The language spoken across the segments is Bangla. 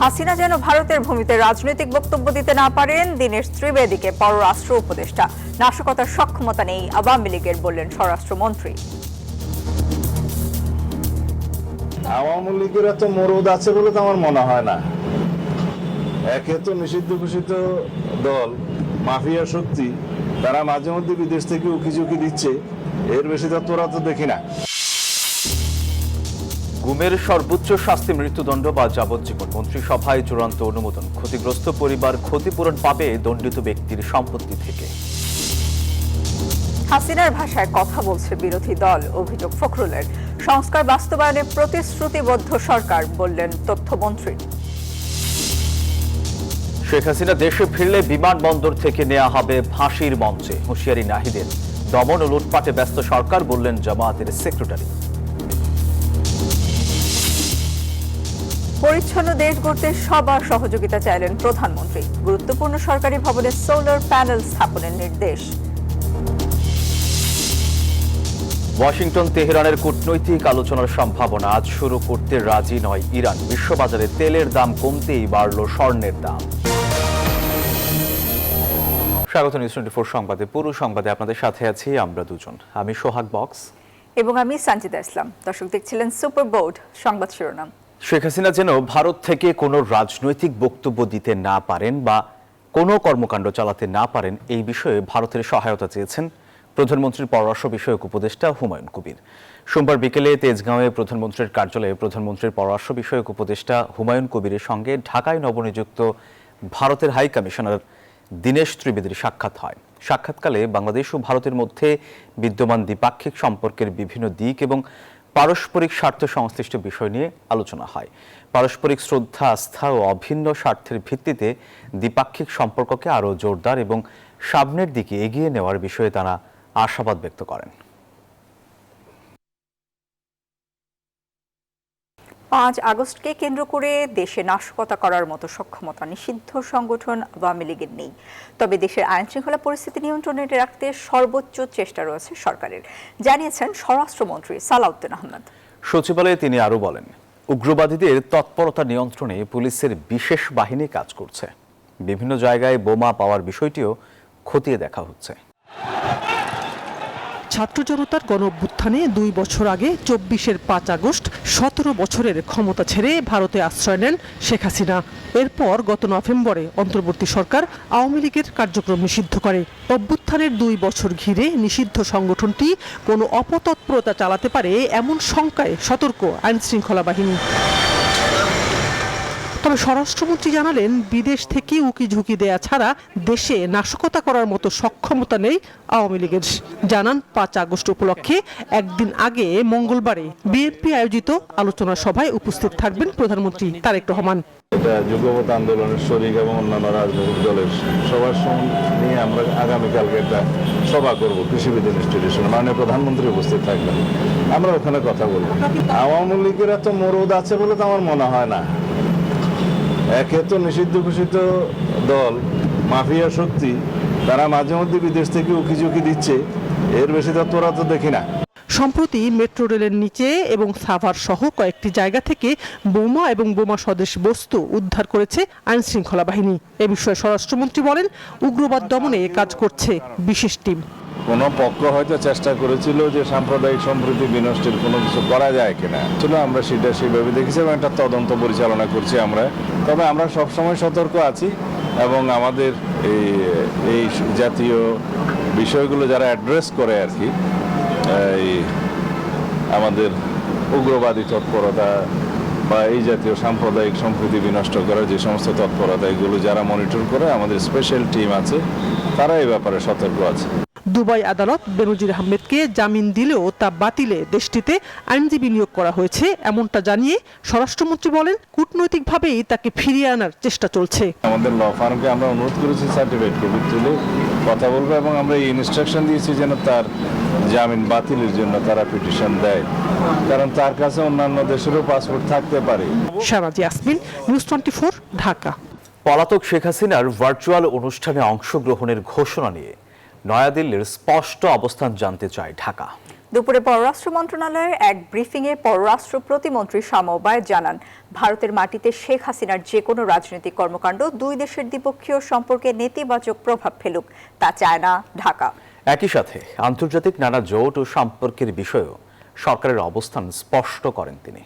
হাসিনা যেন ভারতের ভূমিতে রাজনৈতিক বক্তব্য দিতে না পারেন, দীনেশ ত্রিবেদীকে পররাষ্ট্র উপদেষ্টা। নাশকতার সক্ষমতা নেই আওয়ামী লীগের, বললেন স্বরাষ্ট্রমন্ত্রী। আওয়ামী লীগের এত মরদ আছে বলে তো আমার মনে হয় না। একে তো নিষিদ্ধ ঘোষিত দল, মাফিয়া শক্তি, তারা মাঝে মধ্যে বিদেশ থেকে উকিঝুঁকি দিচ্ছে, এর বেশি তো তোরা তো দেখি না। গুমের সর্বোচ্চ শাস্তি মৃত্যুদণ্ড বা যাবজ্জীবন মন্ত্রিসভায় চূড়ান্ত অনুমোদন। ক্ষতিগ্রস্ত পরিবার ক্ষতিপূরণ পাবে দণ্ডিত ব্যক্তির সম্পত্তি থেকে। হাসিনার ভাষায় কথা বলছে বিরোধী দল, অভিযোগ ফখরুলের। সংস্কার বাস্তবায়নে প্রতিশ্রুতিবদ্ধ সরকার, বললেন তথ্যমন্ত্রী। শেখ হাসিনা দেশে ফিরলে বিমানবন্দর থেকে নেওয়া হবে ফাঁসির মঞ্চে, হুঁশিয়ারি নাহিদের। দমন ও লুটপাটে ব্যস্ত সরকার, বললেন জামায়াতের সেক্রেটারি। পরিচ্ছন্ন দেশ গড়তে সবার সহযোগিতা চাইলেন প্রধানমন্ত্রী। গুরুত্বপূর্ণ সরকারি ভবনে সোলার প্যানেল স্থাপনের নির্দেশ। ওয়াশিংটন তেহরানের কূটনৈতিক আলোচনার সম্ভাবনা আজ শুরু করতে রাজি নয় ইরান। বিশ্ববাজারে তেলের দাম কমতেই বাড়ল স্বর্ণের দাম। স্বাগত নিউজ 24 সংবাদে। পুরো সংবাদে আপনাদের সাথে আছি আমরা দুজন, আমি সোহাগ বক্স এবং আমি সঞ্জিদা ইসলাম। দর্শক দেখছিলেন সুপার বোর্ড সংবাদ শিরোনাম। শেখ হাসিনা যেন ভারত থেকে কোনো রাজনৈতিক বক্তব্য দিতে না পারেন বা কোনো কর্মকাণ্ড চালাতে না পারেন, এই বিষয়ে ভারতের সহায়তা চেয়েছেন প্রধানমন্ত্রীর পররাষ্ট্র বিষয়ক উপদেষ্টা হুমায়ুন কবির। সোমবার বিকেলে তেজগাঁওয়ে প্রধানমন্ত্রীর কার্যালয়ে প্রধানমন্ত্রীর পররাষ্ট্র বিষয়ক উপদেষ্টা হুমায়ুন কবিরের সঙ্গে ঢাকায় নবনিযুক্ত ভারতের হাই কমিশনার দীনেশ ত্রিবেদীর সাক্ষাৎ হয়। সাক্ষাৎকালে বাংলাদেশ ও ভারতের মধ্যে বিদ্যমান দ্বিপাক্ষিক সম্পর্কের বিভিন্ন দিক এবং পারস্পরিক স্বার্থ সংশ্লিষ্ট বিষয় নিয়ে আলোচনা হয়। পারস্পরিক শ্রদ্ধা, আস্থা ও অভিন্ন স্বার্থের ভিত্তিতে দ্বিপাক্ষিক সম্পর্ককে আরও জোরদার এবং সামনের দিকে এগিয়ে নেওয়ার বিষয়ে তারা আশাবাদ ব্যক্ত করেন। 5 আগস্টকে কেন্দ্র করে দেশে নাশকতা করার মতো সক্ষমতা নিষিদ্ধ সংগঠন আওয়ামী লীগের নেই। তবে দেশের আইন শৃঙ্খলা পরিস্থিতি নিয়ন্ত্রণে রাখতে সর্বোচ্চ চেষ্টা রয়েছে সরকারের, জানিয়েছেন স্বরাষ্ট্রমন্ত্রী সালাউদ্দিন আহমেদ। সচিবালয়ে তিনি আরও বলেন, উগ্রবাদীদের তৎপরতা নিয়ন্ত্রণে পুলিশের বিশেষ বাহিনী কাজ করছে। বিভিন্ন জায়গায় বোমা পাওয়ার বিষয়টিও খতিয়ে দেখা হচ্ছে। ছাত্র জনতার গণ অভ্যুত্থানে 2 বছর আগে 24-এর 5 আগস্ট 17 বছরের ক্ষমতা ছেড়ে ভারতে আশ্রয় নেন শেখ হাসিনা। এরপর গত নভেম্বরে অন্তর্বর্তী সরকার আওয়ামী লীগের কার্যক্রম নিষিদ্ধ করে। অভ্যুত্থানের 2 বছর ঘিরে নিষিদ্ধ সংগঠনটি কোনো অপতৎপরতা চালাতে পারে এমন শঙ্কায় সতর্ক আইন শৃঙ্খলা বাহিনী। তবে স্বরাষ্ট্রমন্ত্রী জানালেন, বিদেশ থেকে উকিঝুঁকি দেয়া ছাড়া দেশে নাশকতা করার মতো সক্ষমতা নেই আওয়ামী লীগের। জানান 5 আগস্ট উপলক্ষে একদিন আগে মঙ্গলবারে বিএনপি আয়োজিত আলোচনা সভায় উপস্থিত থাকবেন প্রধানমন্ত্রী তারেক রহমান। এটা যুগপৎ আন্দোলনের শরিক এবং অন্যান্য রাজনৈতিক দলের সবার নিয়ে আমরা আগামীকালকে একটা সভা করব কৃষিবিদ ইনস্টিটিউশনে, মাননীয় প্রধানমন্ত্রী উপস্থিত থাকবেন। আমরা ওখানে কথা বলবো। আওয়ামী লীগের এত মরদ আছে বলে তো আমার মনে হয় না। একে তো নিষিদ্ধ ঘোষিত দল, মাফিয়া শক্তি, তারা মাঝে মধ্যে বিদেশ থেকে উকিঝুঁকি দিচ্ছে, এর বেশি তো তোরা তো দেখি না। সম্প্রতি মেট্রো রেলের নিচে এবং সাভার সহ কয়েকটি জায়গা থেকে বোমা এবং বোমা সদৃশ বস্তু উদ্ধার করেছে আইন শৃঙ্খলা বাহিনী। এ বিষয়ে স্বরাষ্ট্রমন্ত্রী বলেন, উগ্রবাদ দমনে কাজ করছে বিশেষ টিম। কোনো পক্ষ হয়তো চেষ্টা করেছিল যে সাম্প্রদায়িক সম্প্রীতি বিনষ্টের কোনো কিছু করা যায় কিনা, ছিল আমরা সেটা সেইভাবে দেখেছি এবং একটা তদন্ত পরিচালনা করছি আমরা। তবে আমরা সবসময় সতর্ক আছি এবং আমাদের এই জাতীয় বিষয়গুলো যারা অ্যাড্রেস করে আর কি, এই আমাদের উগ্রবাদী তৎপরতা বা এই জাতীয় সাম্প্রদায়িক সম্প্রীতি বিনষ্ট করার যে সমস্ত তৎপরতা, এগুলো যারা মনিটর করে, আমাদের স্পেশাল টিম আছে, তারা এই ব্যাপারে সতর্ক আছে। দুবাই আদালত বেনজির আহমেদকে জামিন দিলেও তা বাতিলে দেশটিতে আইনজীবী নিয়োগ করা হয়েছে এমনটা জানিয়ে স্বরাষ্ট্রমন্ত্রী বলেন, কূটনৈতিকভাবেই তাকে ফিরিয়ে আনার চেষ্টা চলছে। আমাদের ল ফার্মকে আমরা অনুরোধ করেছি সার্টিফিকেট কপি তুলে কথা বলবো এবং আমরা এই ইনস্ট্রাকশন দিয়েছি যেন তার জামিন বাতিলের জন্য তারা পিটিশন দেয়, কারণ তার কাছে অন্যান্য দেশেরও পাসপোর্ট থাকতে পারে। শাহনাজ ইয়াসমিন, নিউজ 24, ঢাকা। পলাতক শেখ হাসিনার ভার্চুয়াল অনুষ্ঠানে অংশগ্রহণের ঘোষণা নিয়ে নয়াদিল্লির স্পষ্ট অবস্থান জানতে চায় ঢাকা। দুপুরে পররাষ্ট্র মন্ত্রণালয়ের এক ব্রিফিংয়ে পররাষ্ট্র প্রতিমন্ত্রী শামা ওবায়েদ জানান, ভারতের মাটিতে শেখ হাসিনার যে কোনো রাজনৈতিক কর্মকাণ্ড দুই দেশের দ্বিপক্ষীয় সম্পর্কে নেতিবাচক প্রভাব ফেলুক, তা চায় না ঢাকা। একই সাথে আন্তর্জাতিক নানা জোট ও সম্পর্কের বিষয়েও সরকারের অবস্থান স্পষ্ট করেন তিনি।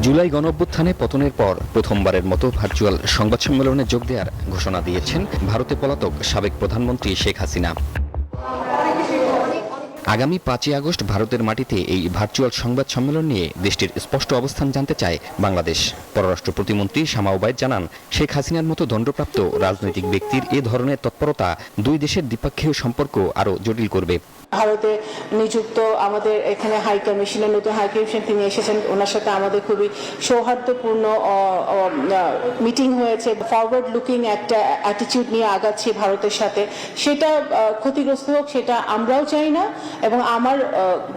জুলাই গণঅভ্যুত্থানে পতনের পর প্রথমবারের মতো ভার্চুয়াল সংবাদ সম্মেলনে যোগ দেওয়ার ঘোষণা দিয়েছেন ভারতে পলাতক সাবেক প্রধানমন্ত্রী শেখ হাসিনা। আগামী 5ই আগস্ট ভারতের মাটিতে এই ভার্চুয়াল সংবাদ সম্মেলন নিয়ে দেশটির স্পষ্ট অবস্থান জানতে চায় বাংলাদেশ। পররাষ্ট্র প্রতিমন্ত্রী শামা ওবায়েদ জানান, শেখ হাসিনার মতো দণ্ডপ্রাপ্ত রাজনৈতিক ব্যক্তির এ ধরনের তৎপরতা দুই দেশের দ্বিপক্ষীয় সম্পর্ক আরও জটিল করবে। ভারতে নিযুক্ত আমাদের এখানে হাই কমিশনের নতুন হাই কমিশন তিনি এসেছেন, ওনার সাথে আমাদের খুবই সৌহার্দ্যপূর্ণ মিটিং হয়েছে। ফরওয়ার্ড লুকিং একটা অ্যাটিটিউড নিয়ে আগাচ্ছি ভারতের সাথে, সেটা ক্ষতিগ্রস্ত হোক সেটা আমরাও চাই না, এবং আমার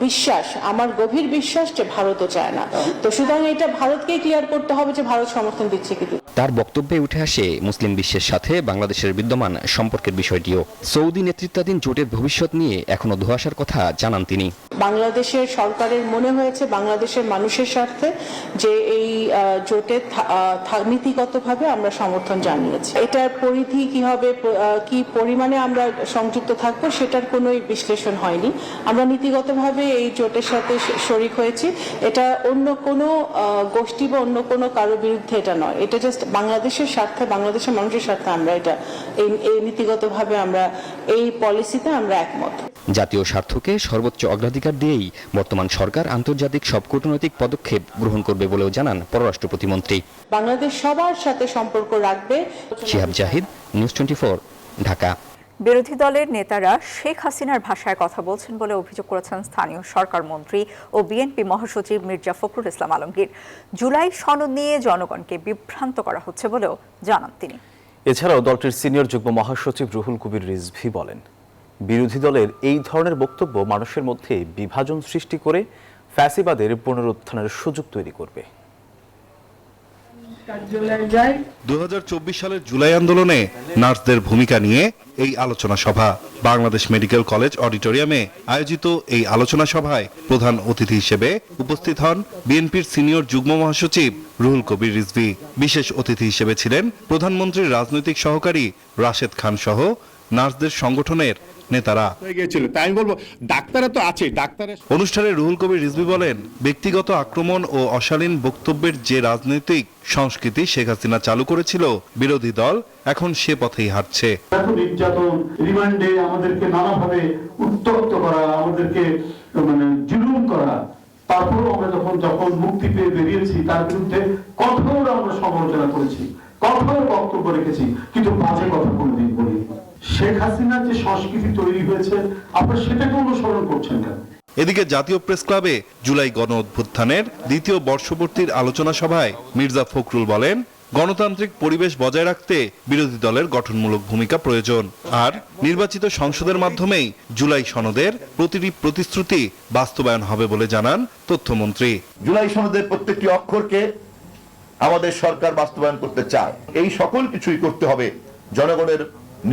বিশ্বাস, আমার গভীর বিশ্বাস যে ভারতও চায় না। তো সুতরাং এটা ভারতকেই ক্লিয়ার করতে হবে যে ভারত সমর্থন দিচ্ছে কিন্তু। তার বক্তব্যে উঠে আসে মুসলিম বিশ্বের সাথে বাংলাদেশের বিদ্যমান সম্পর্কের বিষয়টিও। সৌদি নেতৃত্বাধীন জোটের ভবিষ্যৎ নিয়ে এখনো ধোঁয়াশার কথা জানান তিনি। বাংলাদেশের সরকারের মনে হয়েছে বাংলাদেশের মানুষের স্বার্থে যে এই জোটে নীতিগতভাবে আমরা সমর্থন জানিয়েছি। এটার পরিধি কি হবে, কি পরিমাণে আমরা সংযুক্ত থাকবো সেটার কোনো বিশ্লেষণ হয়নি। আমরা নীতিগতভাবে এই জোটের সাথে শরিক হয়েছি। এটা অন্য কোনো গোষ্ঠী বা অন্য কোনো কারো বিরুদ্ধে এটা নয়, এটা জাস্ট বাংলাদেশের স্বার্থে, বাংলাদেশের মানুষের স্বার্থে আমরা এটা এই নীতিগতভাবে আমরা এই পলিসিতে আমরা একমত। জাতীয় স্বার্থকে সর্বোচ্চ অগ্রাধিকার দিয়েই বর্তমান সরকার আন্তর্জাতিক সব কূটনৈতিক পদক্ষেপ গ্রহণ করবে বলেও জানান পররাষ্ট্র প্রতিমন্ত্রী। বাংলাদেশ সবার সাথে সম্পর্ক রাখবে। শিহাব জাহিদ, নিউজ 24, ঢাকা। বিরোধী দলের নেতারা শেখ হাসিনার ভাষায় কথা বলছেন বলে অভিযোগ করেছেন স্থানীয় সরকার মন্ত্রী ও বিএনপি মহাসচিব মির্জা ফখরুল ইসলাম আলমগীর। জুলাই সনদ নিয়ে জনগণকে বিভ্রান্ত করা হচ্ছে বলেও জানান তিনি। এছাড়াও দলটির সিনিয়র যুগ্ম মহাসচিব রুহুল কবির রিজভী বলেন, বিরোধী দলের এই ধরনের বক্তব্য মানুষের মধ্যে বিভাজন সৃষ্টি করে ফ্যাসিবাদের পুনরুত্থানের সুযোগ তৈরি করবে। 2024 সালের জুলাই আন্দোলনে নার্সদের ভূমিকা নিয়ে এই আলোচনা সভা বাংলাদেশ মেডিকেল কলেজ অডিটোরিয়ামে আয়োজিত। এই আলোচনা সভায় প্রধান অতিথি হিসেবে উপস্থিত হন বিএনপির সিনিয়র যুগ্ম মহাসচিব রুহুল কবির রিজভী। বিশেষ অতিথি হিসেবে ছিলেন প্রধানমন্ত্রীর রাজনৈতিক সহকারী রাশেদ খান সহ নার্সদের সংগঠনের নেতারা। তাই বলবো ডাক্তাররা তো আছে, ডাক্তারের অনুষ্ঠানে রুহুল কবির রিজভী বলেন, ব্যক্তিগত আক্রমণ ও অশালীন বক্তব্যের যে রাজনৈতিক সংস্কৃতি শেখ হাসিনা চালু করেছিল, বিরোধী দল এখন সে পথেই হাঁটছে। নির্যাতন, রিমান্ডে আমাদেরকে নানাভাবে উত্তপ্ত করা, আমাদেরকে জুলুম করা, তারপরও আমরা যখন মুক্তি পেয়ে বেরিয়েছি তার বিরুদ্ধে কঠোর আমরা সমালোচনা করেছি, কঠোর বক্তব্য রেখেছি, কিন্তু বাজে কথা কোনোদিন বলিনি। শেখ হাসিনার যে সংস্কৃতি তৈরি হয়েছে আপনারা সেটাকে অনুসরণ করছেন কেন? এদিকে জাতীয় প্রেস ক্লাবে জুলাই গণ অভ্যুত্থানের দ্বিতীয় বর্ষপূর্তির আলোচনা সভায় মির্জা ফখরুল বলেন, গণতান্ত্রিক পরিবেশ বজায় রাখতে বিরোধী দলের গঠনমূলক ভূমিকা প্রয়োজন, আর নির্বাচিত সংসদের মাধ্যমেই জুলাই সনদের প্রতিটি প্রতিশ্রুতি বাস্তবায়ন হবে বলে জানান তথ্যমন্ত্রী। জুলাই সনদের প্রত্যেকটি অক্ষরকে আমাদের সরকার বাস্তবায়ন করতে চায়। এই সকল কিছুই করতে হবে জনগণের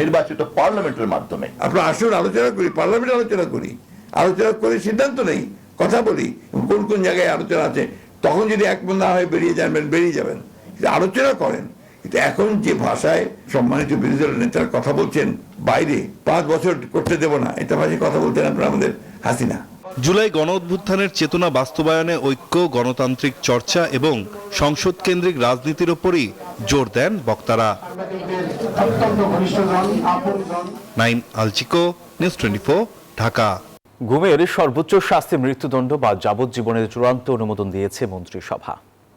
নির্বাচিত পার্লামেন্টের মাধ্যমে। আপনারা আসুন আলোচনা করি, পার্লামেন্টে আলোচনা করে সিদ্ধান্ত নেই, কথা বলি কোন কোন জায়গায় আলোচনা আছে। তখন যদি একমত না হয় বেরিয়ে যাবেন, আলোচনা করেন। কিন্তু এখন যে ভাষায় সম্মানিত বিরোধী দলের নেতারা কথা বলছেন, বাইরে 5 বছর করতে দেব না, এটা ভাষায় কথা বলতেন আপনারা আমাদের হাসিনা। জুলাই গণ অভ্যুত্থানের চেতনা বাস্তবায়নে ঐক্য, গণতান্ত্রিক চর্চা এবং সংসদ কেন্দ্রিক রাজনীতির উপরই জোর দেন বক্তারা। নাইম আলচিকো, নিউজ 24, ঢাকা। গুমের সর্বোচ্চ শাস্তি মৃত্যুদণ্ড বা যাবজ্জীবনের চূড়ান্ত অনুমোদন দিয়েছে মন্ত্রিসভা।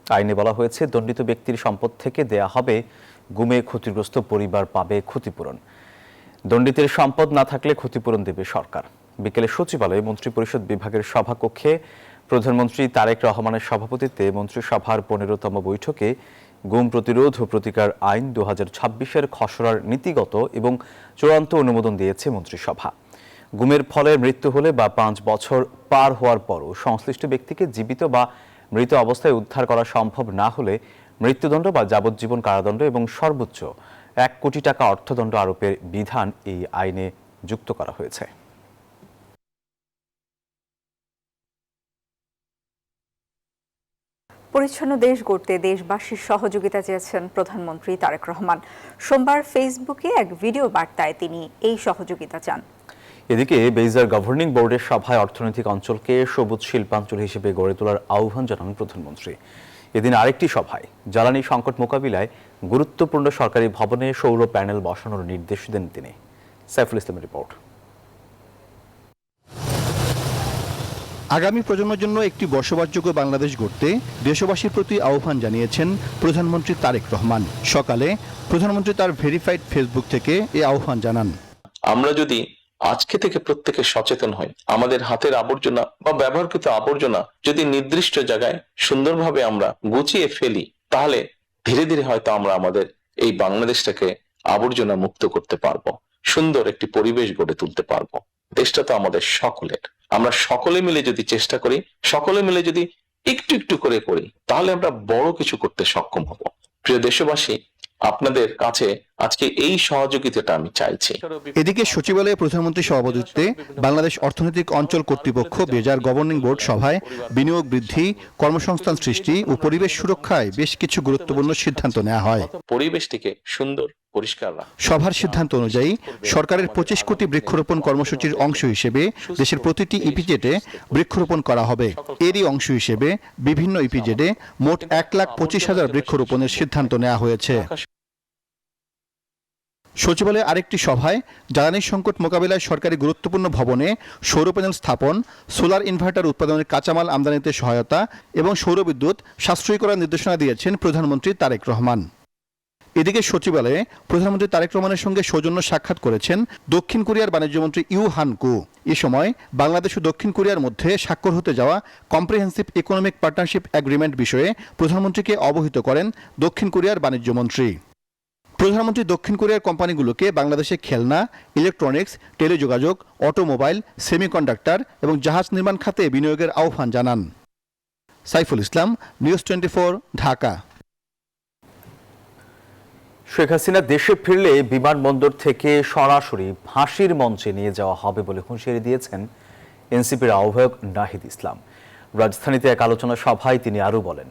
আইনে বলা হয়েছে, দণ্ডিত ব্যক্তির সম্পদ থেকে দেয়া হবে, গুমে ক্ষতিগ্রস্ত পরিবার পাবে ক্ষতিপূরণ। দণ্ডিতের সম্পদ না থাকলে ক্ষতিপূরণ দেবে সরকার। বিকেলে সচিবালয়ে মন্ত্রিপরিষদ বিভাগের সভাকক্ষে প্রধানমন্ত্রী তারেক রহমানের সভাপতিত্বে মন্ত্রিসভার 15তম বৈঠকে গুম প্রতিরোধ ও প্রতিকার আইন 2026-এর খসড়ার নীতিগত এবং চূড়ান্ত অনুমোদন দিয়েছে মন্ত্রিসভা। গুমের ফলে মৃত্যু হলে বা 5 বছর পার হওয়ার পরও সংশ্লিষ্ট ব্যক্তিকে জীবিত বা মৃত অবস্থায় উদ্ধার করা সম্ভব না হলে মৃত্যুদণ্ড বা যাবজ্জীবন কারাদণ্ড এবং সর্বোচ্চ 1 কোটি টাকা অর্থদণ্ড আরোপের বিধান এই আইনে যুক্ত করা হয়েছে। পরিচ্ছন্ন দেশ গড়তে দেশবাসীর সহযোগিতা চেয়েছেন প্রধানমন্ত্রী তারেক রহমান। সোমবার ফেসবুকে এক ভিডিও বার্তায় তিনি এই সহযোগিতা চান। এদিকে বেইজার গভর্নিং বোর্ডের সভায় অর্থনৈতিক অঞ্চলকে সবুজ শিল্পাঞ্চল হিসেবে গড়ে তোলার আহ্বান জানান প্রধানমন্ত্রী। এদিন আরেকটি সভায় জ্বালানি সংকট মোকাবিলায় গুরুত্বপূর্ণ সরকারি ভবনে সৌর প্যানেল বসানোর নির্দেশ দেন তিনি। সাইফুল ইসলামের রিপোর্ট। আগামী প্রজন্মের জন্য একটি বসবাসযোগ্য বাংলাদেশ গড়তে দেশবাসীর প্রতি আহ্বান জানিয়েছেন প্রধানমন্ত্রী তারেক রহমান। সকালে প্রধানমন্ত্রী তার ভেরিফাইড ফেসবুক থেকে এই আহ্বান জানান। আমরা যদি আজকে থেকে প্রত্যেকে সচেতন হই, আমাদের হাতের আবর্জনা বা ব্যবহারকৃত আবর্জনা যদি নির্দিষ্ট জায়গায় সুন্দরভাবে আমরা গুছিয়ে ফেলি, তাহলে ধীরে ধীরে হয়তো আমরা আমাদের এই বাংলাদেশটাকে আবর্জনা মুক্ত করতে পারবো, সুন্দর একটি পরিবেশ গড়ে তুলতে পারবো। দেশটা তো আমাদের সকলের। আমরা সকলে মিলে যদি চেষ্টা করি, সকলে মিলে যদি একটু একটু করে করি, তাহলে আমরা বড় কিছু করতে সক্ষম হব। প্রিয় দেশবাসী, আপনাদের কাছে আজকে এই সহযোগিতাটা আমি চাইছি। এদিকে সচিবালয়ে প্রধানমন্ত্রীর সভাপতিত্বে বাংলাদেশ অর্থনৈতিক অঞ্চল কর্তৃপক্ষ বেজার গভর্নিং বোর্ড সভায় বিনিয়োগ বৃদ্ধি, কর্মসংস্থান সৃষ্টি ও পরিবেশ সুরক্ষায় বেশ কিছু গুরুত্বপূর্ণ সিদ্ধান্ত নেওয়া হয়। পরিবেশটিকে সুন্দর পরিষ্কার রাখা। সভার সিদ্ধান্ত অনুযায়ী সরকারের 25 কোটি বৃক্ষরোপণ কর্মসূচির অংশ হিসেবে দেশের প্রতিটি ইপিজেডে বৃক্ষরোপণ করা হবে। এরই অংশ হিসেবে বিভিন্ন ইপিজেডে মোট 1,25,000 বৃক্ষরোপণের সিদ্ধান্ত নেওয়া হয়েছে। সচিবালয়ে আরেকটি সভায় জ্বালানি সংকট মোকাবিলায় সরকারি গুরুত্বপূর্ণ ভবনে সৌর প্যানেল স্থাপন, সোলার ইনভার্টার উৎপাদনের কাঁচামাল আমদানিতে সহায়তা এবং সৌর বিদ্যুৎ সাশ্রয়ী করার নির্দেশনা দিয়েছেন প্রধানমন্ত্রী তারেক রহমান। এদিকে সচিবালয়ে প্রধানমন্ত্রী তারেক রহমানের সঙ্গে সৌজন্য সাক্ষাৎ করেছেন দক্ষিণ কোরিয়ার বাণিজ্যমন্ত্রী ইউ হান কু। এ সময় বাংলাদেশ ও দক্ষিণ কোরিয়ার মধ্যে স্বাক্ষর হতে যাওয়া কম্প্রিহেন্সিভ ইকোনমিক পার্টনারশিপ এগ্রিমেন্ট বিষয়ে প্রধানমন্ত্রীকে অবহিত করেন দক্ষিণ কোরিয়ার বাণিজ্যমন্ত্রী। প্রধানমন্ত্রী দক্ষিণ কোরিয়ার কোম্পানিগুলোকে বাংলাদেশে খেলনা, ইলেকট্রনিক্স, টেলিযোগাযোগ, অটোমোবাইল, সেমিকন্ডাক্টর এবং জাহাজ নির্মাণ খাতে বিনিয়োগের আহ্বান জানান। সাইফুল ইসলাম, নিউজ 24, ঢাকা। শেখ হাসিনা দেশে ফিরলে বিমানবন্দর থেকে সরাসরি ফাঁসির মঞ্চে নিয়ে যাওয়া হবে বলে হুঁশিয়ারি দিয়েছেন এনসিপির আহ্বায়ক নাহিদ ইসলাম। রাজধানীতে এক আলোচনা সভায় তিনি আরও বলেন,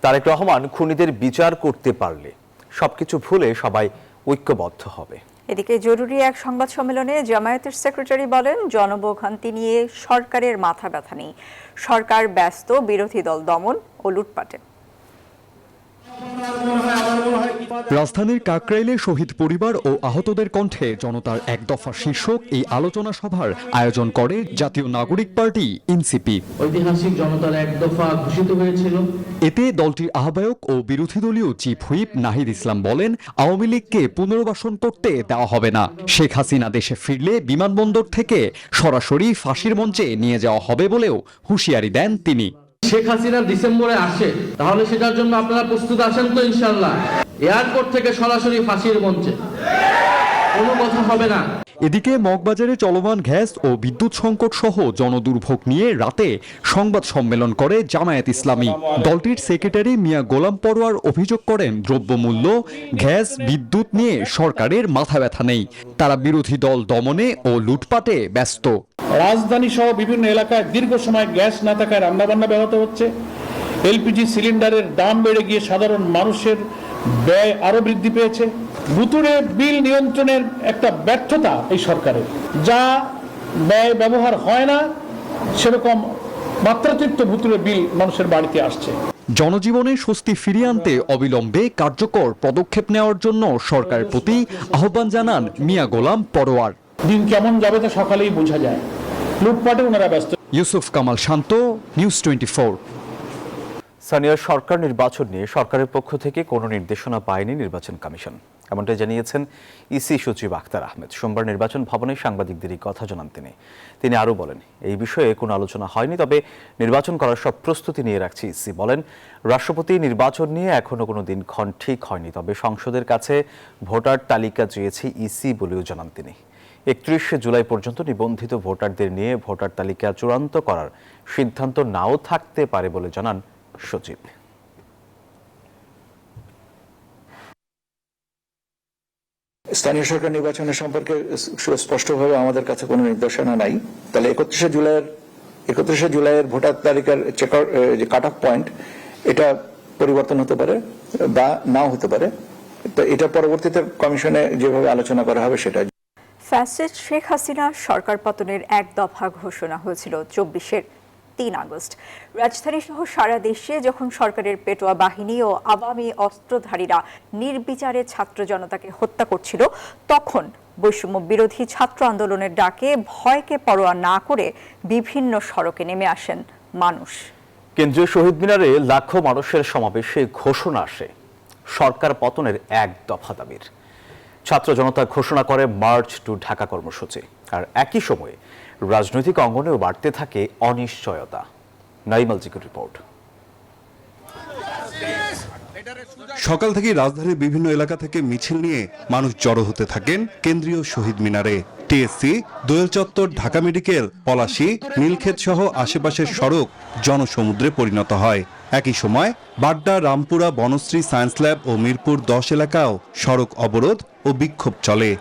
তারেক রহমান খুনিদের বিচার করতে পারলে সবকিছু ভুলে সবাই ঐক্যবদ্ধ হবে। এদিকে জরুরি এক সংবাদ সম্মেলনে জামায়াতের সেক্রেটারি বলেন, জনভোগান্তি নিয়ে সরকারের মাথা ব্যথা নেই, সরকার ব্যস্ত বিরোধী দল দমন ও লুটপাটে। রাজধানীর কাকরাইলে শহীদ পরিবার ও আহতদের কণ্ঠে জনতার এক দফা শীর্ষক এই আলোচনা সভার আয়োজন করে জাতীয় নাগরিক পার্টি এনসিপি। ঐতিহাসিক জনতার এক দফা ঘোষিত হয়েছিল। এতে দলটির আহ্বায়ক ও বিরোধী দলীয় চিফ হুইপ নাহিদ ইসলাম বলেন, আওয়ামী লীগকে পুনর্বাসন করতে দেওয়া হবে না। শেখ হাসিনা দেশে ফিরলে বিমানবন্দর থেকে সরাসরি ফাঁসির মঞ্চে নিয়ে যাওয়া হবে বলেও হুঁশিয়ারি দেন তিনি। শেখ হাসিনা ডিসেম্বরে আসে, তাহলে সেটার জন্য আপনারা প্রস্তুত আছেন তো? ইনশাআল্লাহ এয়ারপোর্ট থেকে সরাসরি ফাঁসির মঞ্চে, কোনো কথা হবে না। এদিকে মগবাজারে চলমান গ্যাস ও বিদ্যুৎ সংকট সহ জনদুর্ভোগ নিয়ে রাতে সংবাদ সম্মেলন করে জামায়াত ইসলামী। দলটির সেক্রেটারি মিয়া গোলাম পরোয়ার অভিযোগ করেন, দ্রব্যমূল্য, গ্যাস, বিদ্যুৎ নিয়ে সরকারের মাথা ব্যথা নেই, তারা বিরোধী দল দমনে ও লুটপাটে ব্যস্ত। রাজধানী সহ বিভিন্ন এলাকায় দীর্ঘ সময় গ্যাস না থাকায় রান্নাবান্না ব্যাহত হচ্ছে। এলপিজি সিলিন্ডারের দাম বেড়ে গিয়ে সাধারণ মানুষের ব্যয় আরো বৃদ্ধি পেয়েছে। ভুতুড়ে বিল নিয়ন্ত্রণের একটা ব্যর্থতা এই সরকারের, যা ব্যয় ব্যবহার হয় না সেরকম মাত্রাতিরিক্ত ভুতুড়ে বিল মানুষের বাড়িতে আসছে। জনজীবনে স্বস্তি ফিরিয়ে আনতে অবিলম্বে কার্যকর পদক্ষেপ নেওয়ার জন্য সরকারের প্রতি আহ্বান জানান মিয়া গোলাম পরোয়ার। দিন কেমন যাবে তা সকালেই বোঝা যায়, লুটপাটে ওনারা ব্যস্ত। ইউসুফ কামাল শান্ত, নিউজ 24। স্থানীয় সরকার নির্বাচন নিয়ে সরকারের পক্ষ থেকে কোনো নির্দেশনা পায়নি নির্বাচন কমিশন, এমনটাই জানিয়েছেন ইসি সচিব আখতার আহমেদ। সোমবার নির্বাচন ভবনে সাংবাদিকদের এই কথা জানান তিনি আরও বলেন, এই বিষয়ে কোনো আলোচনা হয়নি, তবে নির্বাচন করার সব প্রস্তুতি নিয়ে রাখছে ইসি। বলেন, রাষ্ট্রপতি নির্বাচন নিয়ে এখনো কোনো দিনক্ষণ ঠিক হয়নি, তবে সংসদের কাছে ভোটার তালিকা চেয়েছে ইসি বলেও জানান তিনি। 31 জুলাই পর্যন্ত নিবন্ধিত ভোটারদের নিয়ে ভোটার তালিকা চূড়ান্ত করার সিদ্ধান্ত নাও থাকতে পারে বলে জানান সচিব। স্থানীয় সরকার নির্বাচনের সম্পর্কে সুস্পষ্টভাবে আমাদের কাছে কোনো নির্দেশনা নাই। তাহলে 31 জুলাইয়ের ভোটার তালিকার কাট অফ পয়েন্ট এটা পরিবর্তন হতে পারে বা নাও হতে পারে। তো এটা পরবর্তীতে কমিশনে যেভাবে আলোচনা করা হবে সেটা। ফ্যাসিস্ট শেখ হাসিনা সরকার পতনের এক দফা ঘোষণা হয়েছিল 24-এর 3 আগস্ট। রাজধানী সহ সারা দেশে যখন সরকারের পেটোয়া বাহিনী ও আওয়ামী অস্ত্রধারীরা নির্বিচারে ছাত্র জনতাকে হত্যা করছিল, তখন বৈষম্য বিরোধী ছাত্র আন্দোলনের ডাকে ভয়কে পরোয়া না করে বিভিন্ন সড়কে নেমে আসেন মানুষ। কেন্দ্রীয় শহীদ মিনারে লাখো মানুষের সমাবেশে ঘোষণা আসে সরকার পতনের এক দফা দাবির। ছাত্র জনতা ঘোষণা করে মার্চ টু ঢাকা কর্মসূচি। আর একই সময়ে রাজনৈতিক অঙ্গনেও বাড়তে থাকে অনিশ্চয়তা। নাইম আলজিকুর রিপোর্ট। সকাল থেকেই রাজধানীর বিভিন্ন এলাকা থেকে মিছিল নিয়ে মানুষ জড়ো হতে থাকেন কেন্দ্রীয় শহীদ মিনারে। টিএসসি, দোয়েল চত্বর, ঢাকা মেডিকেল, পলাশী, নীলক্ষেত সহ আশেপাশের সড়ক জনসমুদ্রে পরিণত হয়। একই সময় বাড্ডা, রামপুরা, বনশ্রী, সায়েন্স ল্যাব ও মিরপুর 10 এলাকাও সড়ক অবরোধ ও বিক্ষোভ চলে।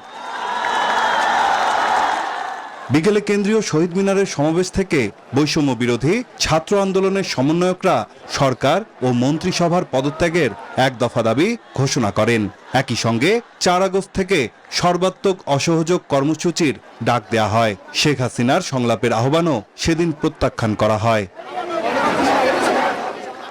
বিকেলে কেন্দ্রীয় শহীদ মিনারের সমাবেশ থেকে বৈষম্য বিরোধী ছাত্র আন্দোলনের সমন্বয়করা সরকার ও মন্ত্রিসভার পদত্যাগের এক দফা দাবি ঘোষণা করেন। একই সঙ্গে 4 আগস্ট থেকে সর্বাত্মক অসহযোগ কর্মসূচির ডাক দেয়া হয়। শেখ হাসিনার সংলাপের আহ্বানও সেদিন প্রত্যাখ্যান করা হয়।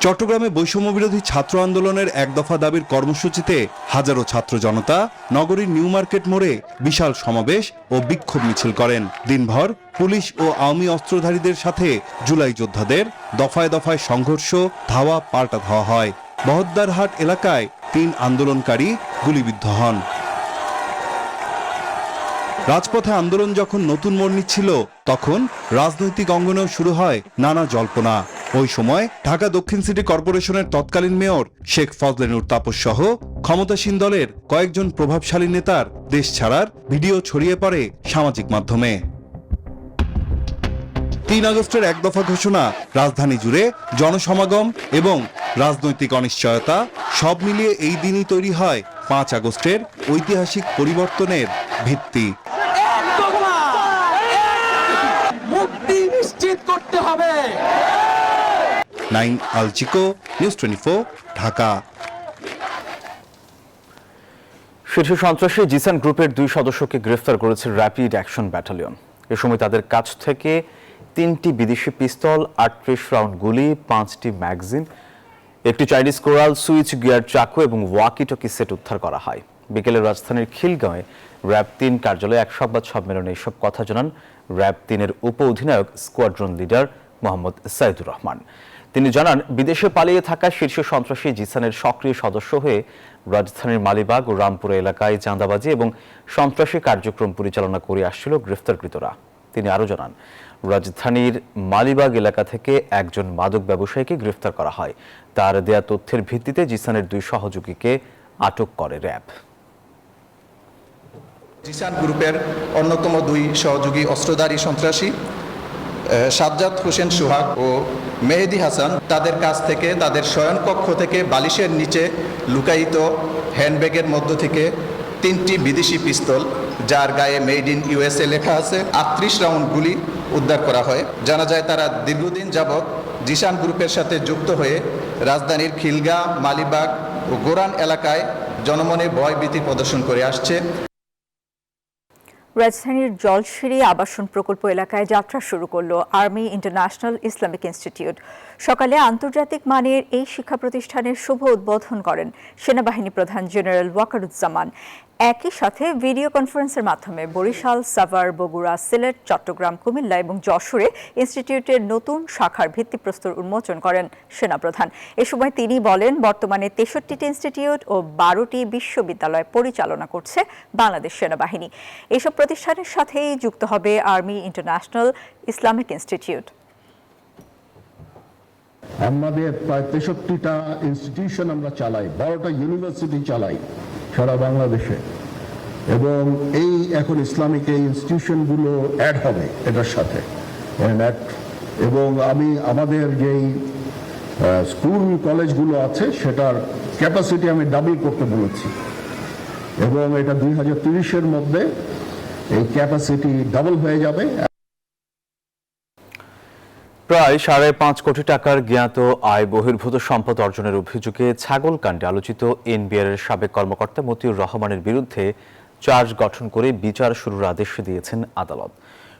চট্টগ্রামে বৈষম্য বিরোধী ছাত্র আন্দোলনের এক দফা দাবির কর্মসূচিতে হাজারো ছাত্র জনতা নগরীর নিউ মার্কেট মোড়ে বিশাল সমাবেশ ও বিক্ষোভ মিছিল করেন। দিনভর পুলিশ ও আওয়ামী অস্ত্রধারীদের সাথে জুলাই যোদ্ধাদের দফায় দফায় সংঘর্ষ, ধাওয়া পাল্টা ধাওয়া হয়। বহদ্দারহাট এলাকায় 3 আন্দোলনকারী গুলিবিদ্ধ হন। রাজপথে আন্দোলন যখন নতুন মোড় নিচ্ছিল, তখন রাজনৈতিক অঙ্গনেও শুরু হয় নানা জল্পনা। ওই সময় ঢাকা দক্ষিণ সিটি কর্পোরেশনের তৎকালীন মেয়র শেখ ফজলে নূর তাপস সহ ক্ষমতাসীন দলের কয়েকজন প্রভাবশালী নেতার দেশ ছাড়ার ভিডিও ছড়িয়ে পড়ে সামাজিক মাধ্যমে। 3 আগস্টের এক দফা ঘোষণা, রাজধানী জুড়ে জনসমাগম এবং রাজনৈতিক অনিশ্চয়তা সব মিলিয়ে এই দিনই তৈরি হয় 5 আগস্টের ঐতিহাসিক পরিবর্তনের ভিত্তি। মুক্তি নিশ্চিত করতে হবে। নাইম আলচিকো, নিউজ 24, ঢাকা। শীর্ষ সন্ত্রাসী জিসান গ্রুপের 2 সদস্যকে গ্রেফতার করেছে র্যাপিড অ্যাকশন ব্যাটালিয়ন। এ সময় তাদের কাছ থেকে 3টি বিদেশি পিস্তল, 38 রাউন্ড গুলি, 5টি ম্যাগাজিন, একটি চাইনিজ কোরাল, সুইচ গিয়ার চাকু এবং ওয়াকি-টকি সেট উদ্ধার করা হয়। বিকেলে রাজধানীর খিলগাঁওয়ে র্যাব 3 কার্যালয়ে এক সংবাদ সম্মেলনে এসব কথা জানান র্যাব 3-এর উপ অধিনায়ক স্কোয়াড্রন লিডার মোহাম্মদ সাইদুর রহমান। তিনি জানান, বিদেশে পালিয়ে থাকা শীর্ষ সন্ত্রাসী জিসানের সক্রিয় সদস্য হয়ে রাজধানীর মালিবাগ ও রামপুরা এলাকায় চাঁদাবাজি এবং সন্ত্রাসী কার্যক্রম পরিচালনা করে আসছিল গ্রেফতারকৃতরা। তিনি আরও জানান, রাজধানীর মালিবাগ এলাকা থেকে একজন মাদক ব্যবসায়ীকে গ্রেফতার করা হয়। তার দেয়া তথ্যের ভিত্তিতে জিসানের 2 সহযোগীকে আটক করে র্যাব। জিসান গ্রুপের অন্যতম 2 সহযোগী অস্ত্রধারী সন্ত্রাসী সাজ্জাদ হোসেন সোহাগ ও মেহেদি হাসান তাদের কাছ থেকে তাদের শয়নকক্ষ থেকে বালিশের নিচে লুকায়িত হ্যান্ডব্যাগের মধ্য থেকে 3টি বিদেশি পিস্তল, যার গায়ে মেড ইন ইউএসএ লেখা আছে, 38 রাউন্ড গুলি উদ্ধার করা হয়। জানা যায় তারা দীর্ঘদিন যাবৎ জিসান গ্রুপের সাথে যুক্ত হয়ে রাজধানীর খিলগাঁও, মালিবাগ ও গোরান এলাকায় জনমনে ভয়ভীতি প্রদর্শন করে আসছে। রাজধানীর জলশিরি আবাসন প্রকল্প এলাকায় যাত্রা শুরু করল আর্মি ইন্টারন্যাশনাল ইসলামিক ইনস্টিটিউট। সকালে আন্তর্জাতিক মানের এই শিক্ষা প্রতিষ্ঠানের শুভ উদ্বোধন করেন সেনাবাহিনী প্রধান জেনারেল ওয়াকারুজ্জামান। একই সাথে ভিডিও কনফারেন্সের মাধ্যমে বরিশাল, সাভার, বগুড়া, সিলেট, চট্টগ্রাম, কুমিল্লা এবং যশোরে ইনস্টিটিউটের নতুন শাখার ভিত্তিপ্রস্তর উন্মোচন করেন সেনাপ্রধান। এ সময় তিনি বলেন, বর্তমানে 63টি ইনস্টিটিউট ও 12টি বিশ্ববিদ্যালয় পরিচালনা করছে বাংলাদেশ সেনাবাহিনী। এসব প্রতিষ্ঠানের সাথেই যুক্ত হবে আর্মি ইন্টারন্যাশনাল ইসলামিক ইনস্টিটিউট। আমাদের প্রায় 63টা ইনস্টিটিউশন আমরা চালাই, 12টা ইউনিভার্সিটি চালাই সারা বাংলাদেশে, এবং এই এখন ইসলামিক এই ইনস্টিটিউশনগুলো অ্যাড হবে এটার সাথে। এবং আমি আমাদের যেই স্কুল কলেজগুলো আছে সেটার ক্যাপাসিটি আমি ডাবল করতে বলেছি, এবং এটা 2030-এর মধ্যে এই ক্যাপাসিটি ডাবল হয়ে যাবে। প্রায় 5.5 কোটি টাকার জ্ঞাত আয় বহির্ভূত সম্পদ অর্জনের অভিযোগে ছাগলকাণ্ডে আলোচিত এনবিআর এর সাবেক কর্মকর্তা মতিউর রহমানের বিরুদ্ধে চার্জ গঠন করে বিচার শুরুর আদেশ দিয়েছেন আদালত।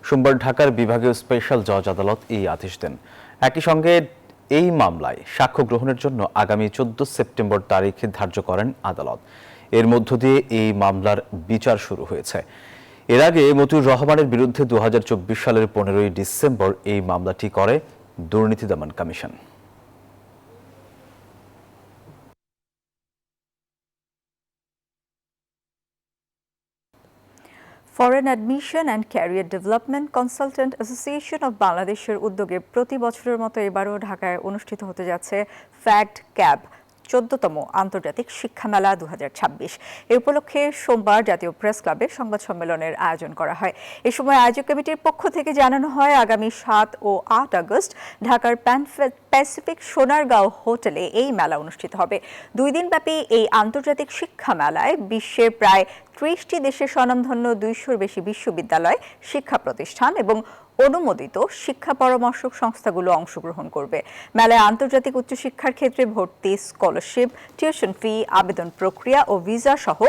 সোমবার ঢাকার বিভাগীয় স্পেশাল জজ আদালত এই আদেশ দেন। একই সঙ্গে এই মামলায় সাক্ষ্য গ্রহণের জন্য আগামী 14 সেপ্টেম্বর তারিখ ধার্য করেন আদালত। এর মধ্য দিয়ে এই মামলার বিচার শুরু হয়েছে। এর আগে মতিউর রহমানের বিরুদ্ধে 2024 সালের 15ই ডিসেম্বর এই মামলাটি করে দুর্নীতি দমন commission. Foreign admission and career development consultant association of বাংলাদেশের উদ্যোগে প্রতি বছরের মতো এবারও ঢাকায় অনুষ্ঠিত হতে যাচ্ছে ফ্যাক্ট ক্যাব 14তম আন্তর্জাতিক শিক্ষা মেলা 2026। এ উপলক্ষে সোমবার জাতীয় প্রেস ক্লাবে সংবাদ সম্মেলনের আয়োজন করা হয়। এ সময় আয়োজক কমিটির পক্ষ থেকে জানানো হয়, আগামী 7 ও 8 আগস্ট ঢাকার প্যান প্যাসিফিক সোনারগাঁও হোটেলে এই মেলা অনুষ্ঠিত হবে। 2 দিনব্যাপী এই আন্তর্জাতিক শিক্ষা মেলায় বিশ্বের প্রায় 30টি দেশের স্বনামধন্য 200-র বেশি বিশ্ববিদ্যালয়, শিক্ষা প্রতিষ্ঠান এবং অনুমোদিত শিক্ষা পরামর্শক সংস্থাগুলো অংশগ্রহণ করবে। মেলায় আন্তর্জাতিক উচ্চশিক্ষার ক্ষেত্রে ভর্তি, স্কলারশিপ, টিউশন ফি, আবেদন প্রক্রিয়া ও ভিসা সহ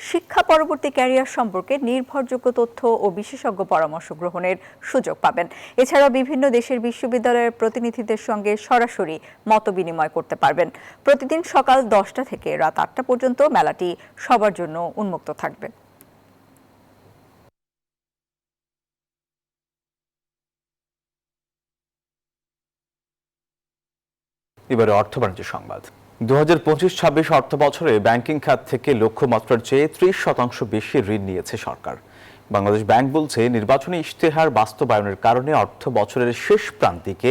শিক্ষা পরবর্তী ক্যারিয়ার সম্পর্কে নির্ভরযোগ্য তথ্য ও বিশেষজ্ঞ পরামর্শ গ্রহণের সুযোগ পাবেন। এছাড়াও বিভিন্ন দেশের বিশ্ববিদ্যালয়ের প্রতিনিধিদের সঙ্গে সরাসরি মতবিনিময় করতে পারবেন। প্রতিদিন সকাল 10টা থেকে রাত 8টা পর্যন্ত মেলাটি সবার জন্য উন্মুক্ত থাকবে। এবারে অর্থ বাণিজ্য সংবাদ। 2025-26 অর্থ বছরে ব্যাংকিং খাত থেকে লক্ষ্যমাত্রার চেয়ে 30% বেশি ঋণ নিয়েছে সরকার। বাংলাদেশ ব্যাংক বলছে, নির্বাচনী ইশতেহার বাস্তবায়নের কারণে অর্থ বছরের শেষ প্রান্তিকে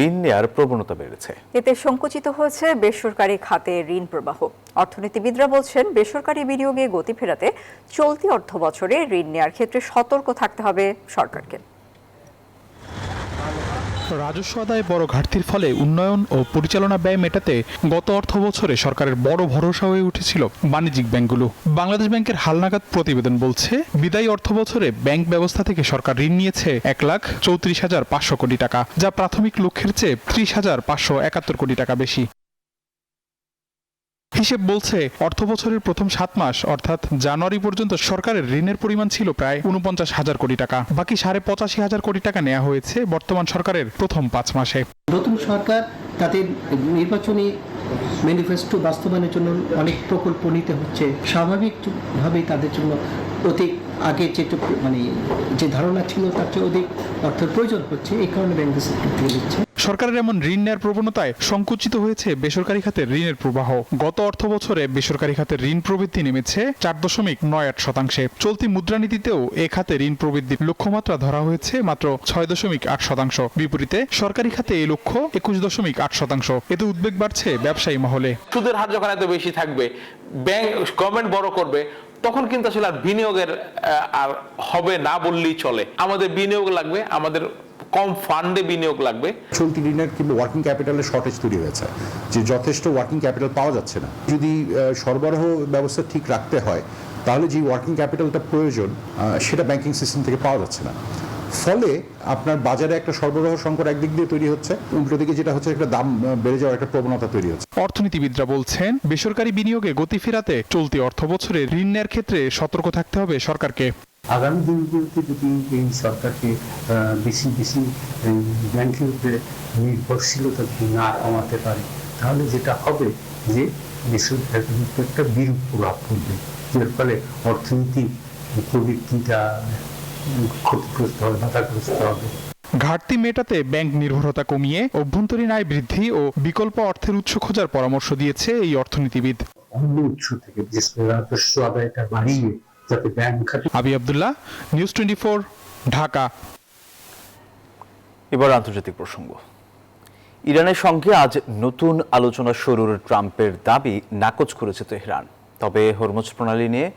ঋণ নেয়ার প্রবণতা বেড়েছে। এতে সংকুচিত হয়েছে বেসরকারি খাতে ঋণ প্রবাহ। অর্থনীতিবিদরা বলছেন, বেসরকারি বিনিয়োগে গতি ফেরাতে চলতি অর্থ বছরে ঋণ নেয়ার ক্ষেত্রে সতর্ক থাকতে হবে সরকারকে। রাজস্ব আদায়ে বড় ঘাটতির ফলে উন্নয়ন ও পরিচালনা ব্যয় মেটাতে গত অর্থ বছরে সরকারের বড় ভরসা হয়ে উঠেছিল বাণিজ্যিক ব্যাংকগুলো। বাংলাদেশ ব্যাংকের হালনাগাদ প্রতিবেদন বলছে, বিদায়ী অর্থ বছরে ব্যাংক ব্যবস্থা থেকে সরকার ঋণ নিয়েছে 1,34,500 কোটি টাকা, যা প্রাথমিক লক্ষ্যের চেয়ে 30,571 কোটি টাকা বেশি। হিসেব বলছে, অর্থ বছরের প্রথম 7 মাস অর্থাৎ জানুয়ারি পর্যন্ত সরকারের ঋণের পরিমাণ ছিল প্রায় 49,000 কোটি টাকা। বাকি 85,500 কোটি টাকা নেওয়া হয়েছে বর্তমান সরকারের প্রথম 5 মাসে। নতুন সরকার তাদের নির্বাচনী ম্যানিফেস্টো বাস্তবায়নের জন্য অনেক প্রকল্প নিতে হচ্ছে। স্বাভাবিকভাবেই তাদের জন্য অধিক আগে যে ধারণা ছিল তার চেয়ে অধিক অর্থের প্রয়োজন হচ্ছে। এই কারণে ব্যাংক সেক্টর থেকে দিচ্ছে। সরকারের এমন ঋণ নেওয়ার প্রবণতায় সংকুচিত হয়েছে বেসরকারি খাতের ঋণের প্রবাহ। গত অর্থ বছরে বেসরকারি খাতের ঋণ প্রবৃদ্ধি নেমেছে 4.98%। চলতি মুদ্রানীতিতেও এ খাতে ঋণ প্রবৃদ্ধির লক্ষ্যমাত্রা ধরা হয়েছে মাত্র 6.8%। বিপরীতে সরকারি খাতে এই লক্ষ্য 21.8%। এতে উদ্বেগ বাড়ছে ব্যবসায়ী মহলে। সুদের হার যখন এত বেশি থাকবে, ব্যাংক গভর্নমেন্ট বড় করবে, তখন কিন্তু আসলে আর বিনিয়োগের আর হবে না বললেই চলে। আমাদের বিনিয়োগ লাগবে, আমাদের কম ফান্ডে বিনিয়োগ লাগবে। চলতি ঋণের কিন্তু ওয়ার্কিং ক্যাপিটালের শর্টেজ তৈরি হয়েছে, যে যথেষ্ট ওয়ার্কিং ক্যাপিটাল পাওয়া যাচ্ছে না। যদি সরবরাহ ব্যবস্থা ঠিক রাখতে হয়, তাহলে যে ওয়ার্কিং ক্যাপিটালটা প্রয়োজন সেটা ব্যাংকিং সিস্টেম থেকে পাওয়া যাচ্ছে না। ফলে আপনার বাজারে একটা সরবরাহ সংকট একদিক দিয়ে তৈরি হচ্ছে, উল্টো দিকে যেটা হচ্ছে একটা দাম বেড়ে যাওয়ার একটা প্রবণতা তৈরি হচ্ছে। অর্থনীতিবিদরা বলছেন, বেসরকারি বিনিয়োগে গতি ফেরাতে চলতি অর্থ বছরে ঋণ নেওয়ার ক্ষেত্রে সতর্ক থাকতে হবে সরকারকে। আগামী দিনগুলোতে যদি এই সরকারকে বেশি ব্যাংকের উপরে নির্ভরশীলতা না কমাতে পারে, তাহলে যেটা হবে যে বেসরকারি একটা বিরূপ প্রভাব পড়বে, এর ফলে অর্থনীতি প্রবৃত্তিটা ক্ষতিগ্রস্ত হবে, বাধাগ্রস্ত হবে। ঘাটতি মেটাতে ব্যাংক নির্ভরতা কমিয়ে অভ্যন্তরীণ আয় বৃদ্ধি ও বিকল্প অর্থের উৎস খোঁজার পরামর্শ দিয়েছে এই অর্থনীতিবিদ। অন্য উৎস থেকে বিশেষ করে রাজস্ব আদায়টা বাড়িয়ে যাতে ব্যাংক খাতে। আবি আব্দুল্লাহ, নিউজ 24, ঢাকা। এবার আন্তর্জাতিক প্রসঙ্গ। ইরানের সঙ্গে আজ নতুন আলোচনা শুরুর ট্রাম্পের দাবি নাকচ করেছে তেহরান। তবে হরমুজ প্রণালী নিয়ে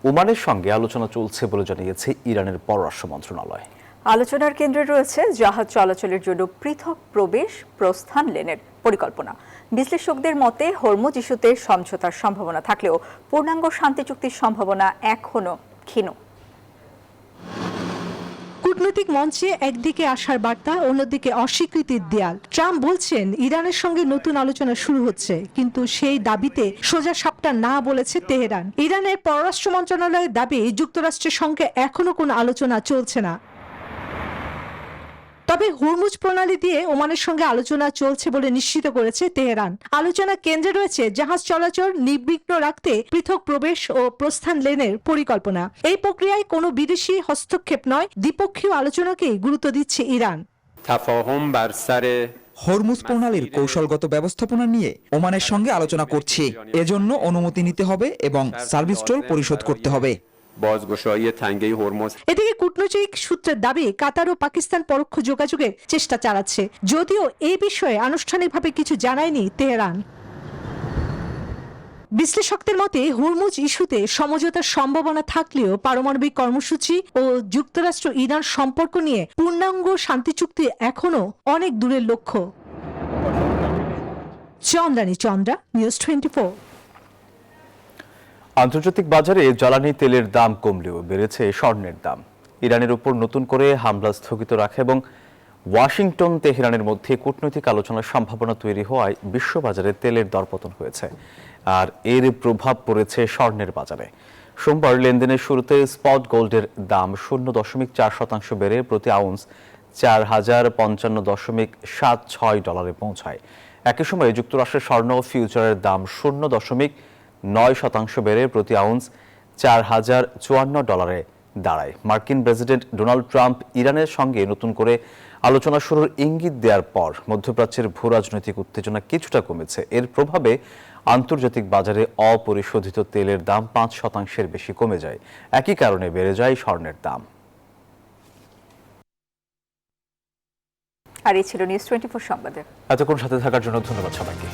ওমানের সঙ্গে আলোচনা চলছে বলে জানিয়েছে ইরানের পররাষ্ট্র মন্ত্রণালয়। আলোচনার কেন্দ্রে রয়েছে জাহাজ চলাচলের জন্য পৃথক প্রবেশ প্রস্থান লেনের পরিকল্পনা। বিশ্লেষকদের মতে, হরমুজ ইস্যুতে সমঝোতার সম্ভাবনা থাকলেও পূর্ণাঙ্গ শান্তি চুক্তির সম্ভাবনা এখনো ক্ষীণ। কূটনৈতিক মঞ্চে একদিকে আশার বার্তা, অন্যদিকে অস্বীকৃতির দেয়াল। ট্রাম্প বলছেন ইরানের সঙ্গে নতুন আলোচনা শুরু হচ্ছে, কিন্তু সেই দাবিতে সোজা সাপটা না বলেছে তেহরান। ইরানের পররাষ্ট্র মন্ত্রণালয়ের দাবি যুক্তরাষ্ট্রের সঙ্গে এখনো কোনো আলোচনা চলছে না। তবে হরমুজ প্রণালী দিয়ে ওমানের সঙ্গে আলোচনা চলছে বলে নিশ্চিত করেছে তেহরান। আলোচনা কেন্দ্রে রয়েছে জাহাজ চলাচল নির্বিঘ্ন রাখতে পৃথক প্রবেশ ও প্রস্থান লেনের পরিকল্পনা। এই প্রক্রিয়ায় কোনো বিদেশি হস্তক্ষেপ নয়, দ্বিপক্ষীয় আলোচনাকেই গুরুত্ব দিচ্ছে ইরান। হরমুজ প্রণালীর কৌশলগত ব্যবস্থাপনা নিয়ে ওমানের সঙ্গে আলোচনা করছি। এজন্য অনুমতি নিতে হবে এবং সার্ভিস টোল পরিশোধ করতে হবে। এদিকে কূটনৈতিক সূত্রের দাবি কাতার ও পাকিস্তান পরোক্ষ যোগাযোগের চেষ্টা চালাচ্ছে, যদিও এই বিষয়ে আনুষ্ঠানিকভাবে কিছু জানায়নি তেহরান। বিশ্লেষকদের মতে হরমুজ ইস্যুতে সমঝোতার সম্ভাবনা থাকলেও পারমাণবিক কর্মসূচি ও যুক্তরাষ্ট্র ইরান সম্পর্ক নিয়ে পূর্ণাঙ্গ শান্তি চুক্তি এখনো অনেক দূরের লক্ষ্য। চন্দ্রানী চন্দ্রা, নিউজ 24। আন্তর্জাতিক বাজারে জ্বালানি তেলের দাম কমলেও বেড়েছে স্বর্ণের দাম। ইরানের উপর নতুন করে হামলা স্থগিত রাখা এবং ওয়াশিংটন তেহরানের মধ্যে কূটনৈতিক আলোচনার সম্ভাবনা তৈরি হওয়ায় বিশ্ববাজারে তেলের দরপতন হয়েছে, আর এর প্রভাব পড়েছে স্বর্ণের বাজারে। সোমবার লেনদেনের শুরুতে স্পট গোল্ডের দাম 0.4% বেড়ে প্রতি আউন্স 4055.76 ডলারে পৌঁছায়। একই সময়ে যুক্তরাষ্ট্রের স্বর্ণ ফিউচারের দাম 0.9% বেড়ে প্রতি আউন্স 4054 ডলারে দাঁড়ায়। মার্কিন প্রেসিডেন্ট ডোনাল্ড ট্রাম্প ইরানের সঙ্গে নতুন করে আলোচনা শুরুর ইঙ্গিত দেওয়ার পর মধ্যপ্রাচ্যের ভূরাজনৈতিক উত্তেজনা কিছুটা কমেছে। এর প্রভাবে আন্তর্জাতিক বাজারে অপরিশোধিত তেলের দাম 5% বেশি কমে যায়। একই কারণে বেড়ে যায় স্বর্ণের দাম। আর এই ছিল নিউজ 24 সংবাদে। এতক্ষণ সাথে থাকার জন্য ধন্যবাদ সবাইকে।